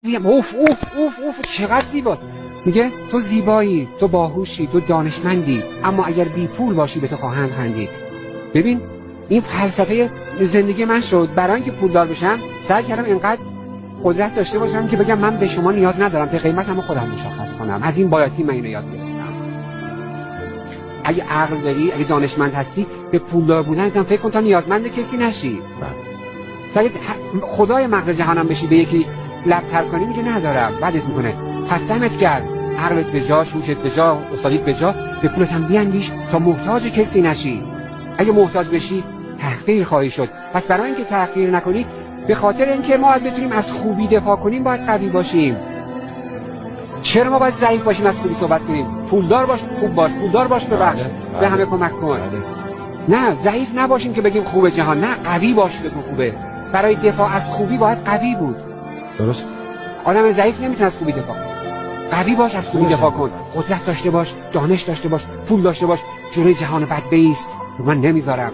میگم اوف اوف اوف اوف چقدر زیباست. میگه تو زیبایی، تو باهوشی، تو دانشمندی، اما اگر بی پول باشی به تو خواهند خندید. ببین این فلسفه زندگی من شد. برای اینکه پولدار بشم سعی کردم اینقدر قدرت داشته باشم که بگم من به شما نیاز ندارم، تا قیمتمو خودم مشخص کنم. از این بایاتی من اینو یاد گرفتم. اگه عقل داری، اگه دانشمند هستی، به پولدار بودن فکر کن تا نیازمند کسی نشی. تا اگه خدای مغز جهانم بشی به یکی لب تر کنی میگه ندارم، بدت میکنه. پس دمت گرم، عقلت به جا، شوشت به جا، استادیت به جا، به پولت هم بیاندیش تا محتاج کسی نشی. اگه محتاج بشی تحقیر خواهی شد. پس برای اینکه تحقیر نکنی، به خاطر اینکه ما بتونیم از خوبی دفاع کنیم باید قوی باشیم. چرا ما باید ضعیف باشیم از خوبی صحبت کنیم؟ پولدار باش، خوب باش، پولدار باش، ببخش، به همه کمک کن. نه ضعیف نباشیم که بگیم خوبه جهان، نه قوی باش بگو خوبه. برای دفاع از خوبی باید قوی بود. درست. آدم ضعیف نمیتونه از خوبی دفاع کنه. قوی باش، از خوبی دفاع کن. قدرت داشته باش، دانش داشته باش، پول داشته باش، جلوی جهان بد بایست. من نمیذارم.